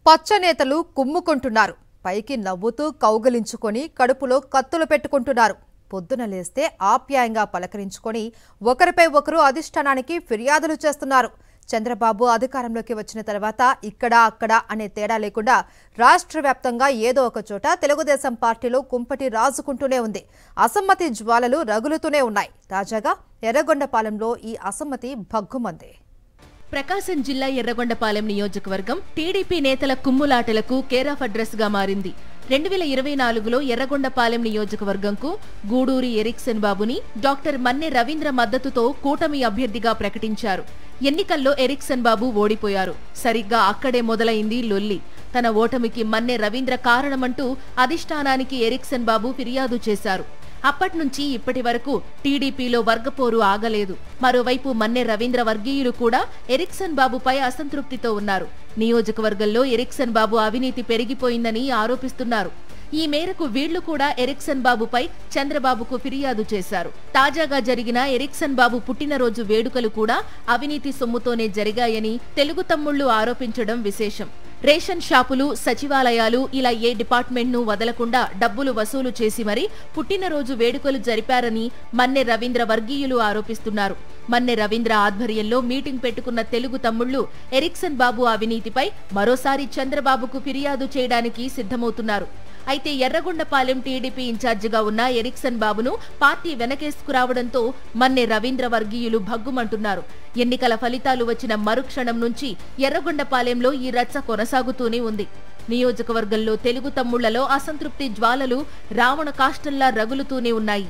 పచ్చనేతలు కుమ్ముకుంటున్నారు. పైకి నవ్వుతూ కౌగలించుకొని కడుపులో కత్తులు పెట్టుకుంటున్నారు. పొద్దున లేస్తే ఆప్యాయంగా పలకరించుకొని ఒకరిపై ఒకరు అధిష్టానానికి ఫిర్యాదులు చేస్తున్నారు. చంద్రబాబు అధికారంలోకి వచ్చిన తర్వాత ఇక్కడ అక్కడ అనే తేడా లేకుండా రాష్ట్ర వ్యాప్తంగా ఏదో ఒక చోట తెలుగుదేశం పార్టీలో కుంపటి రాజుకుంటూనే ఉంది. అసమ్మతి జ్వాలలు రగులుతూనే ఉన్నాయి. తాజాగా ఎర్రగొండపాలెంలో ఈ అసమ్మతి భగ్గుమంది. ప్రకాశం జిల్లా ఎర్రగొండపాలెం నియోజకవర్గం టీడీపీ నేతల కుమ్ములాటలకు కేర్ ఆఫ్ అడ్రస్ గా మారింది. 2024లో ఎర్రగొండపాలెం నియోజకవర్గంకు గూడూరి ఎరిక్సన్ బాబుని డాక్టర్ మన్నె రవీంద్ర మద్దతుతో కూటమి అభ్యర్థిగా ప్రకటించారు. ఎన్నికల్లో ఎరిక్సన్ బాబు ఓడిపోయారు. సరిగ్గా అక్కడే మొదలైంది లొల్లి. తన ఓటమికి మన్నె రవీంద్ర కారణమంటూ అధిష్టానానికి ఎరిక్సన్ బాబు ఫిర్యాదు చేశారు. అప్పట్నుంచి ఇప్పటి వరకు టీడీపీలో వర్గపోరు ఆగలేదు. మరోవైపు మన్నె రవీంద్ర వర్గీయులు కూడా ఎరిక్సన్ బాబుపై అసంతృప్తితో ఉన్నారు. నియోజకవర్గంలో ఎరిక్సన్ బాబు అవినీతి పెరిగిపోయిందని ఆరోపిస్తున్నారు. ఈ మేరకు వీళ్లు కూడా ఎరిక్సన్ బాబుపై చంద్రబాబుకు ఫిర్యాదు చేశారు. తాజాగా జరిగిన ఎరిక్సన్ బాబు పుట్టినరోజు వేడుకలు కూడా అవినీతి సొమ్ముతోనే జరిగాయని తెలుగు తమ్ముళ్లు ఆరోపించడం విశేషం. రేషన్ షాపులు, సచివాలయాలు ఇలా ఏ డిపార్ట్మెంట్ను వదలకుండా డబ్బులు వసూలు చేసి మరీ పుట్టినరోజు వేడుకలు జరిపారని మన్నె రవీంద్ర వర్గీయులు ఆరోపిస్తున్నారు. మన్నె రవీంద్ర ఆధ్వర్యంలో మీటింగ్ పెట్టుకున్న తెలుగు తమ్ముళ్లు ఎరిక్సన్ బాబు అవినీతిపై మరోసారి చంద్రబాబుకు ఫిర్యాదు చేయడానికి సిద్ధమవుతున్నారు. అయితే ఎర్రగొండపాలెం టీడీపీ ఇన్ఛార్జిగా ఉన్న ఎరిక్సన్ బాబును పార్టీ వెనకేసుకురావడంతో మన్నె రవీంద్ర వర్గీయులు భగ్గుమంటున్నారు. ఎన్నికల ఫలితాలు వచ్చిన మరుక్షణం నుంచి ఎర్రగొండపాలెంలో ఈ రచ్చ కొనసాగుతూనే ఉంది. నియోజకవర్గంలో తెలుగు తమ్ముళ్లలో అసంతృప్తి జ్వాలలు రావణ కాష్టంలా రగులుతూనే ఉన్నాయి.